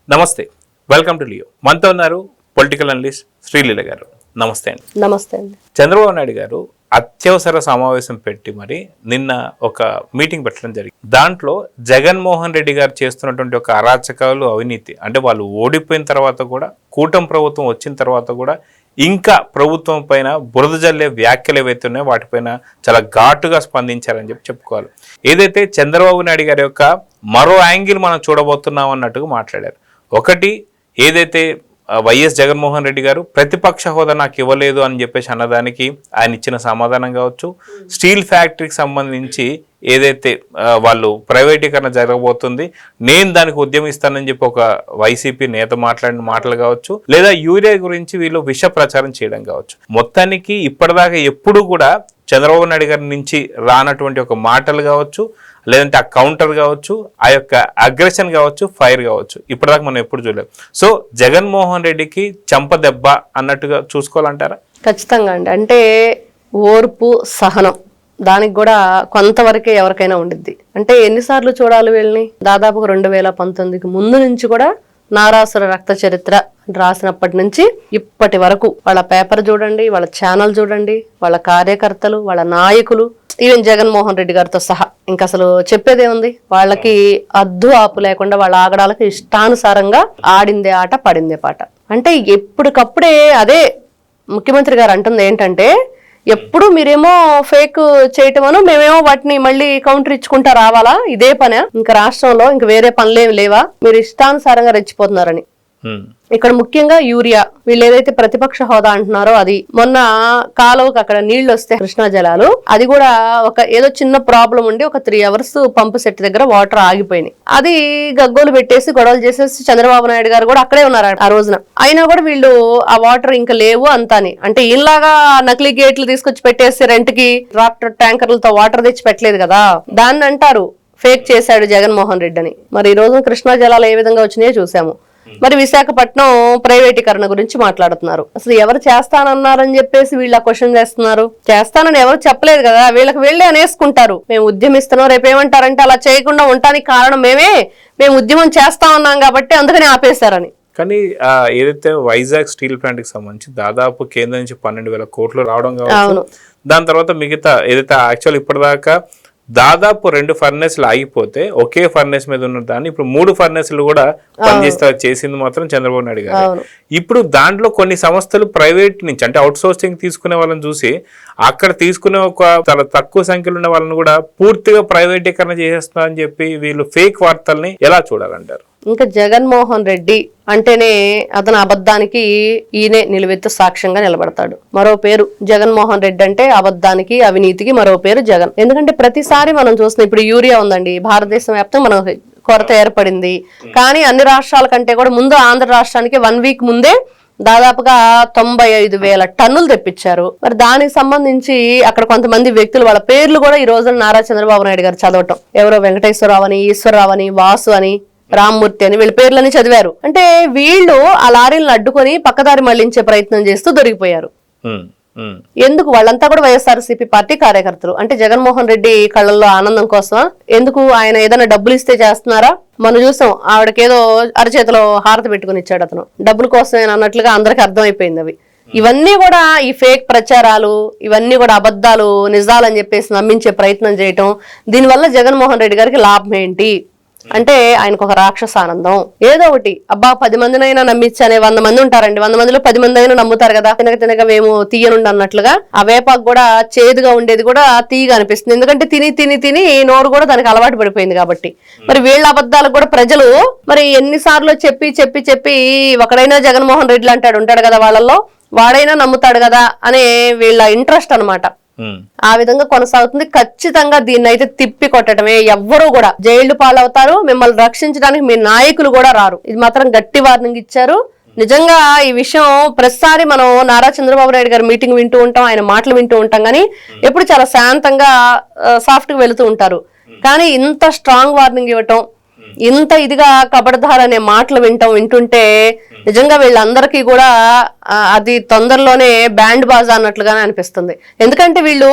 నమస్తే, welcome to Leo. మనతో ఉన్నారు పొలిటికల్ అనలిస్ట్ శ్రీలీల గారు. నమస్తే అండి. నమస్తే అండి. చంద్రబాబు నాయుడు గారు అత్యవసర సమావేశం పెట్టి మరి నిన్న ఒక మీటింగ్ పెట్టడం జరిగింది. దాంట్లో జగన్మోహన్ రెడ్డి గారు చేస్తున్నటువంటి ఒక అరాచకాలు, అవినీతి, అంటే వాళ్ళు ఓడిపోయిన తర్వాత కూడా, కూటమి ప్రభుత్వం వచ్చిన తర్వాత కూడా ఇంకా ప్రభుత్వం పైన బురద జల్లే వ్యాఖ్యలు ఏవైతే ఉన్నాయో వాటిపైన చాలా ఘాటుగా స్పందించారని చెప్పుకోవాలి. ఏదైతే చంద్రబాబు నాయుడు గారి యొక్క మరో యాంగిల్ మనం చూడబోతున్నాం అన్నట్టుగా మాట్లాడారు. ఒకటి, ఏదైతే వైఎస్ జగన్మోహన్ రెడ్డి గారు ప్రతిపక్ష హోదా నాకు ఇవ్వలేదు అని చెప్పేసి అన్నదానికి ఆయన ఇచ్చిన సమాధానం కావచ్చు, స్టీల్ ఫ్యాక్టరీకి సంబంధించి ఏదైతే వాళ్ళు ప్రైవేటీకరణ జరగబోతుంది, నేను దానికి ఉద్యమిస్తానని చెప్పి ఒక వైసీపీ నేత మాట్లాడిన మాటలు కావచ్చు, లేదా యూరియా గురించి వీళ్ళు విష ప్రచారం చేయడం కావచ్చు. మొత్తానికి ఇప్పటిదాకా ఎప్పుడు కూడా చంద్రబాబు నాయుడు గారి నుంచి రానటువంటి ఒక మాటలు కావచ్చు, లేదంటే ఆ కౌంటర్ కావచ్చు, ఆ యొక్క అగ్రెషన్ కావచ్చు, ఫైర్ కావచ్చు, ఇప్పటిదాకా మనం ఎప్పుడు చూడలేదు. సో జగన్మోహన్ రెడ్డికి చెంప దెబ్బ అన్నట్టుగా చూసుకోవాలంటారా? ఖచ్చితంగా అండి. అంటే ఓర్పు, సహనం దానికి కూడా కొంతవరకే ఎవరికైనా ఉండిద్ది. అంటే ఎన్నిసార్లు చూడాలి వీళ్ళని? దాదాపుగా 2019కి ముందు నుంచి కూడా నారాసుర రక్త చరిత్ర రాసినప్పటి నుంచి ఇప్పటి వరకు వాళ్ళ పేపర్ చూడండి, వాళ్ళ ఛానల్ చూడండి, వాళ్ళ కార్యకర్తలు, వాళ్ళ నాయకులు, ఈవెన్ జగన్మోహన్ రెడ్డి గారితో సహా ఇంకా అసలు చెప్పేదే ఉంది. వాళ్ళకి అద్దు ఆపు లేకుండా వాళ్ళ ఆగడాలకు ఇష్టానుసారంగా ఆడిందే ఆట, పడిందే పాట. అంటే ఎప్పటికప్పుడే అదే ముఖ్యమంత్రి గారు అంటుంది ఏంటంటే, ఎప్పుడు మీరేమో ఫేక్ చేయటమను, మేమేమో వాటిని మళ్ళీ కౌంటర్ ఇచ్చుకుంటా రావాలా? ఇదే పనే ఇంకా రాష్ట్రంలో? ఇంక వేరే పనులేమి లేవా? మీరు ఇష్టానుసారంగా రెచ్చిపోతున్నారని. ఇక్కడ ముఖ్యంగా యూరియా, వీళ్ళు ఏదైతే ప్రతిపక్ష హోదా అంటున్నారో అది, మొన్న కాలువకు అక్కడ నీళ్లు వస్తే కృష్ణా జలాలు, అది కూడా ఒక ఏదో చిన్న ప్రాబ్లం ఉండి ఒక 3 hours పంపు సెట్ దగ్గర వాటర్ ఆగిపోయినాయి. అది గగ్గోలు పెట్టేసి గొడవలు చేసేసి చంద్రబాబు నాయుడు గారు కూడా అక్కడే ఉన్నారు ఆ రోజున. అయినా కూడా వీళ్ళు ఆ వాటర్ ఇంకా లేవు అంతాని, అంటే ఈలాగా నకిలీ గేట్లు తీసుకొచ్చి పెట్టేసి రెంట్కి ట్రాక్టర్ ట్యాంకర్లతో వాటర్ తెచ్చి పెట్టలేదు కదా, దాన్ని అంటారు ఫేక్ చేశాడు జగన్మోహన్ రెడ్డి అని. మరి ఈ రోజు కృష్ణా జలాలు ఏ విధంగా వచ్చినాయో చూసాము. మరి విశాఖపట్నం ప్రైవేటీకరణ గురించి మాట్లాడుతున్నారు. అసలు ఎవరు చేస్తానన్నారని చెప్పేసి వీళ్ళ క్వశ్చన్ చేస్తున్నారు. చేస్తానని ఎవరు చెప్పలేదు కదా, వీళ్ళకి వీళ్ళే అనేసుకుంటారు. మేము ఉద్యమిస్తున్నాం, రేపు ఏమంటారంటే అలా చేయకుండా ఉండటానికి కారణం మేము ఉద్యమం చేస్తా ఉన్నాం కాబట్టి అందుకని ఆపేశారని. కానీ ఏదైతే వైజాగ్ స్టీల్ ప్లాంట్ కి సంబంధించి దాదాపు కేంద్రం నుంచి 12,000 కోట్లు రావడం కావచ్చు, దాని తర్వాత మిగతా ఏదైతే యాక్చువల్ ఇప్పటిదాకా దాదాపు 2 ఫర్నేస్లు ఆగిపోతే ఒకే ఫర్నేస్ మీద ఉన్న దాన్ని ఇప్పుడు 3 ఫర్నేస్లు కూడా పనిచేస్తా చేసింది మాత్రం చంద్రబాబు నాయుడు గారు. ఇప్పుడు దాంట్లో కొన్ని సంస్థలు ప్రైవేట్ నుంచి, అంటే అవుట్ సోర్సింగ్ తీసుకునే వాళ్ళని చూసి అక్కడ తీసుకునే ఒక చాలా తక్కువ సంఖ్యలో ఉన్న వాళ్ళని కూడా పూర్తిగా ప్రైవేటీకరణ చేసేస్తున్నారని చెప్పి వీళ్ళు ఫేక్ వార్తల్ని ఎలా చూడాలంటారు? ఇంకా జగన్మోహన్ రెడ్డి అంటేనే అతని అబద్ధానికి ఈయనే నిలువెత్తు సాక్ష్యంగా నిలబడతాడు. మరో పేరు జగన్మోహన్ రెడ్డి అంటే అబద్ధానికి, అవినీతికి మరో పేరు జగన్. ఎందుకంటే ప్రతిసారి మనం చూస్తున్నాం, ఇప్పుడు యూరియా ఉందండి, భారతదేశం వ్యాప్తంగా మనం కొరత ఏర్పడింది. కానీ అన్ని రాష్ట్రాల కంటే కూడా ముందు ఆంధ్ర రాష్ట్రానికి 1 week ముందే దాదాపుగా 95,000 టన్నులు తెప్పించారు. మరి దానికి సంబంధించి అక్కడ కొంతమంది వ్యక్తులు వాళ్ళ పేర్లు కూడా ఈ రోజున నారా చంద్రబాబు నాయుడు గారు చదవటం, ఎవరో వెంకటేశ్వరరావు అని, ఈశ్వరరావు అని, వాసు అని, రామ్మూర్తి అని వీళ్ళ పేర్లని చదివారు. అంటే వీళ్ళు ఆ లారీలను అడ్డుకొని పక్కదారి మళ్లించే ప్రయత్నం చేస్తూ దొరికిపోయారు. ఎందుకు? వాళ్ళంతా కూడా వైఎస్ఆర్సీపీ పార్టీ కార్యకర్తలు. అంటే జగన్మోహన్ రెడ్డి కళ్ళల్లో ఆనందం కోసం, ఎందుకు ఆయన ఏదైనా డబ్బులు ఇస్తే చేస్తున్నారా? మనం చూసాం, ఆవిడకేదో అరచేతిలో హారతి పెట్టుకుని ఇచ్చాడు అతను, డబ్బుల కోసమే అన్నట్లుగా అందరికి అర్థమైపోయింది అవి. ఇవన్నీ కూడా ఈ ఫేక్ ప్రచారాలు, ఇవన్నీ కూడా అబద్ధాలు నిజాలని చెప్పేసి నమ్మించే ప్రయత్నం చేయటం. దీనివల్ల జగన్మోహన్ రెడ్డి గారికి లాభం ఏంటి అంటే, ఆయనకు ఒక రాక్షస ఆనందం. ఏదో ఒకటి అబ్బా 10 మందినైనా నమ్మించి అనే 100 మంది ఉంటారండి, 100 మందిలో 10 మంది అయినా నమ్ముతారు కదా. తినక మేము తీయనుండి అన్నట్లుగా ఆ వేపాకు కూడా చేదుగా ఉండేది కూడా తీయగా అనిపిస్తుంది. ఎందుకంటే తిని నోరు కూడా దానికి అలవాటు పడిపోయింది కాబట్టి. మరి వీళ్ళ అబద్ధాలకు కూడా ప్రజలు మరి ఎన్నిసార్లు చెప్పి ఒకడైనా జగన్మోహన్ రెడ్డి అంటాడు ఉంటాడు కదా వాళ్ళల్లో, వాడైనా నమ్ముతాడు కదా అనే వీళ్ళ ఇంట్రెస్ట్ అన్నమాట. ఆ విధంగా కొనసాగుతుంది. ఖచ్చితంగా దీన్ని అయితే తిప్పి కొట్టడమే. ఎవ్వరూ కూడా జైళ్లు పాలవుతారు, మిమ్మల్ని రక్షించడానికి మీ నాయకులు కూడా రారు. ఇది మాత్రం గట్టి వార్నింగ్ ఇచ్చారు. నిజంగా ఈ విషయం ప్రతిసారి మనం నారా చంద్రబాబు నాయుడు గారి మీటింగ్ వింటూ ఉంటాం, ఆయన మాటలు వింటూ ఉంటాం, కానీ ఎప్పుడు చాలా శాంతంగా సాఫ్ట్ గా వెళుతూ ఉంటారు. కానీ ఇంత స్ట్రాంగ్ వార్నింగ్ ఇవ్వటం, ఇంత ఇదిగా కబడ్దార్ అనే మాటలు వింటుంటే నిజంగా వీళ్ళందరికీ కూడా అది తొందరలోనే బ్యాండ్ బాజా అన్నట్లుగానే అనిపిస్తుంది. ఎందుకంటే వీళ్ళు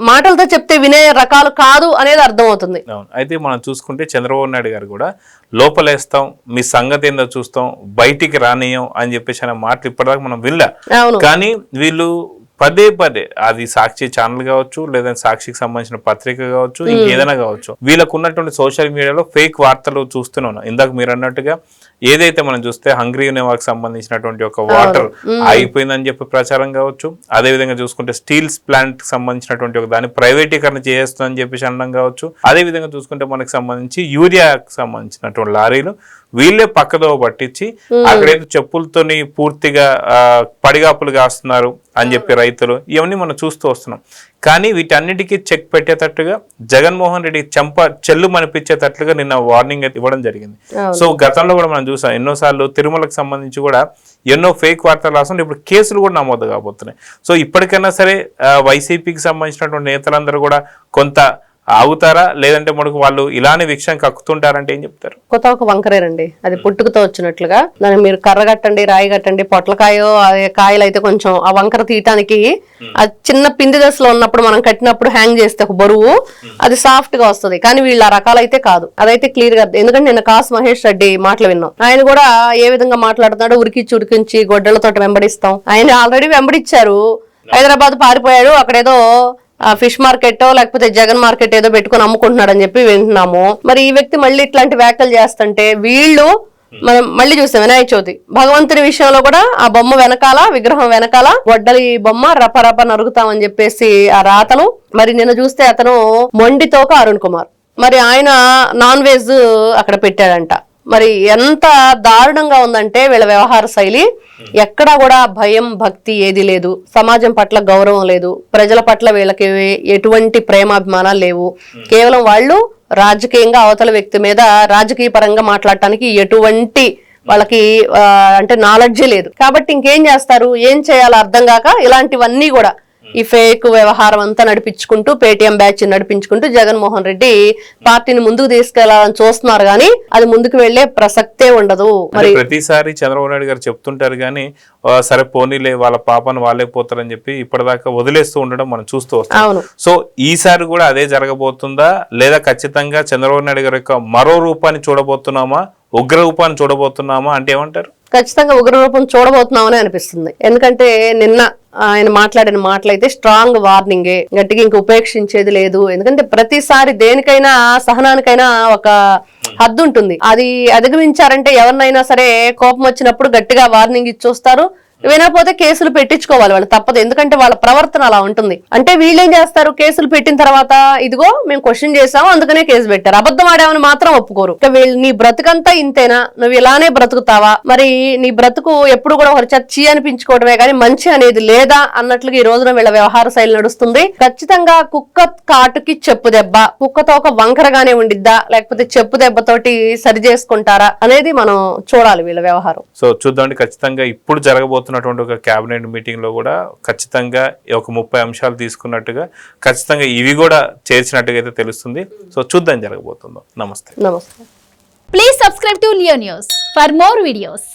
మాటలతో చెప్తే వినే రకాలు కాదు అనేది అర్థమవుతుంది. అయితే మనం చూసుకుంటే చంద్రబాబు నాయుడు గారు కూడా లోపలేస్తాం, మీ సంగతి ఏందో చూస్తాం, బయటికి రానియం అని చెప్పేసి అనే మాటలు ఇప్పటిదాకా మనం వినలే. కానీ వీళ్ళు పదే అది సాక్షి ఛానల్ కావచ్చు, లేదా సాక్షికి సంబంధించిన పత్రిక కావచ్చు, ఇంకేదైనా కావచ్చు, వీళ్ళకు ఉన్నటువంటి సోషల్ మీడియాలో ఫేక్ వార్తలు చూస్తూనే ఉన్నాం. ఇందాక మీరు అన్నట్టుగా ఏదైతే మనం చూస్తే హంగ్రీ యూనివర్కి సంబంధించినటువంటి ఒక వాటర్ ఆగిపోయిందని చెప్పి ప్రచారం కావచ్చు, అదే విధంగా చూసుకుంటే స్టీల్స్ ప్లాంట్ కి సంబంధించినటువంటి ఒక దాన్ని ప్రైవేటీకరణ చేస్తుందని చెప్పేసి అనడం కావచ్చు, అదే విధంగా చూసుకుంటే మనకి సంబంధించి యూరియాకి సంబంధించినటువంటి లారీలు వీళ్ళే పక్కదో పట్టించి అక్కడైతే చెప్పులతోని పూర్తిగా పడిగాపులు కాస్తున్నారు అని చెప్పి రైతులు, ఇవన్నీ మనం చూస్తూ వస్తున్నాం. కానీ వీటన్నిటికీ చెక్ పెట్టేటట్టుగా జగన్మోహన్ రెడ్డి చెల్లు మనిపించేటట్లుగా నిన్న వార్నింగ్ అయితే ఇవ్వడం జరిగింది. సో గతంలో కూడా మనం చూసాం ఎన్నోసార్లు తిరుమలకు సంబంధించి కూడా ఎన్నో ఫేక్ వార్తలు రాస్తుంటే ఇప్పుడు కేసులు కూడా నమోదు కాబోతున్నాయి. సో ఇప్పటికైనా సరే వైసీపీకి సంబంధించినటువంటి నేతలందరూ కూడా కొంత ఆగుతారా, లేదంటే మనకు వాళ్ళు ఇలానే విషయం కక్కుతుంటారంటే ఏం చెప్తారు? కొత్త ఒక వంకరేనండి, అది పుట్టుకతో వచ్చినట్లుగా. దాన్ని మీరు కర్ర కట్టండి, రాయి కట్టండి, పొట్లకాయో కాయలు అయితే కొంచెం ఆ వంకర తీయటానికి ఆ చిన్న పిండి దశలో ఉన్నప్పుడు మనం కట్టినప్పుడు హ్యాంగ్ చేస్తే ఒక బరువు అది సాఫ్ట్ గా వస్తుంది. కానీ వీళ్ళ ఆ రకాలైతే కాదు, అదైతే క్లియర్ గా. ఎందుకంటే నిన్న కాసు మహేష్ రెడ్డి మాటలు విన్నాం. ఆయన కూడా ఏ విధంగా మాట్లాడుతున్నాడో ఉరికించి గొడ్డలతో వెంబడిస్తాం. ఆయన ఆల్రెడీ వెంబడిచ్చారు, హైదరాబాద్ పారిపోయాడు, అక్కడేదో ఫిష్ మార్కెట్ లేకపోతే జగన్ మార్కెట్ ఏదో పెట్టుకుని అమ్ముకుంటున్నాడు అని చెప్పి వింటున్నాము. మరి ఈ వ్యక్తి మళ్ళీ ఇట్లాంటి వ్యాఖ్యలు చేస్తుంటే వీళ్ళు మనం మళ్ళీ చూస్తాం వినాయక చవితి భగవంతుని విషయంలో కూడా ఆ బొమ్మ వెనకాల, విగ్రహం వెనకాల గొడ్డలి బొమ్మ రపరప నరుగుతామని చెప్పేసి ఆ రాతలు. మరి నిన్న చూస్తే అతను మొండితోక అరుణ్ కుమార్, మరి ఆయన నాన్ వెజ్ అక్కడ పెట్టాడంట. మరి ఎంత దారుణంగా ఉందంటే వీళ్ళ వ్యవహార శైలి. ఎక్కడా కూడా భయం భక్తి ఏది లేదు, సమాజం పట్ల గౌరవం లేదు, ప్రజల పట్ల వీళ్ళకి ఎటువంటి ప్రేమాభిమానాలు లేవు. కేవలం వాళ్ళు రాజకీయంగా అవతల వ్యక్తి మీద రాజకీయ పరంగా మాట్లాడటానికి ఎటువంటి వాళ్ళకి అంటే నాలెడ్జే లేదు. కాబట్టి ఇంకేం చేస్తారు, ఏం చేయాలో అర్థం కాక ఇలాంటివన్నీ కూడా ఈ ఫేక్ వ్యవహారం అంతా నడిపించుకుంటూ, పేటీఎం బ్యాచ్ నడిపించుకుంటూ జగన్మోహన్ రెడ్డి పార్టీని ముందుకు తీసుకెళ్లాలని చూస్తున్నారు. కానీ అది ముందుకు వెళ్లే ప్రసక్తే ఉండదు. మరి ప్రతిసారి చంద్రబాబు నాయుడు గారు చెప్తుంటారు కానీ సరే పోనీలే వాళ్ళ పాపను వాళ్ళే పోతారని చెప్పి ఇప్పటిదాకా వదిలేస్తూ ఉండడం మనం చూస్తూ వస్తాం. సో ఈసారి కూడా అదే జరగబోతుందా, లేదా ఖచ్చితంగా చంద్రబాబు నాయుడు గారి యొక్క మరో రూపాన్ని చూడబోతున్నామా, ఉగ్ర రూపాన్ని చూడబోతున్నామా అంటే ఏమంటారు? ఖచ్చితంగా ఉగ్ర రూపం చూడబోతున్నామని అనిపిస్తుంది. ఎందుకంటే నిన్న ఆయన మాట్లాడిన మాటలైతే స్ట్రాంగ్ వార్నింగే, గట్టిగా ఇంక ఉపేక్షించేది లేదు. ఎందుకంటే ప్రతిసారి దేనికైనా సహనానికైనా ఒక హద్దు ఉంటుంది. అది అధిగమించారంటే ఎవరినైనా సరే కోపం వచ్చినప్పుడు గట్టిగా వార్నింగ్ ఇచ్చొస్తారు. వినకపోతే కేసులు పెట్టించుకోవాలి వాళ్ళు, తప్పదు. ఎందుకంటే వాళ్ళ ప్రవర్తన అలా ఉంటుంది. అంటే వీళ్ళేం చేస్తారు, కేసులు పెట్టిన తర్వాత ఇదిగో మేము క్వశ్చన్ చేసాము అందుకనే కేసు పెట్టారు, అబద్ధం ఆడామని మాత్రం ఒప్పుకోరు. వీళ్ళు నీ బ్రతుకంతా ఇంతేనా, నువ్వు ఇలానే బ్రతుకుతావా, మరి నీ బ్రతుకు ఎప్పుడు కూడా ఒక చచ్చి అనిపించుకోవడమే కానీ మంచి అనేది లేదా అన్నట్లుగా ఈ రోజున వీళ్ళ వ్యవహార శైలి నడుస్తుంది. ఖచ్చితంగా కుక్క కాటుకి చెప్పు దెబ్బ, కుక్కతో ఒక వంకరగానే ఉండిద్దా లేకపోతే చెప్పు దెబ్బతోటి సరి చేసుకుంటారా అనేది మనం చూడాలి వీళ్ళ వ్యవహారం. సో చూద్దాం. ఖచ్చితంగా ఇప్పుడు జరగబోతున్నటువంటి ఒక కేబినెట్ మీటింగ్ లో కూడా ఖచ్చితంగా ఒక 30 అంశాలు తీసుకున్నట్టుగా ఖచ్చితంగా ఇవి కూడా చేర్చినట్టుగా అయితే తెలుస్తుంది. సో చూద్దాం జరగబోతుందో. నమస్తే. నమస్తే. Please subscribe to Leo news for more videos.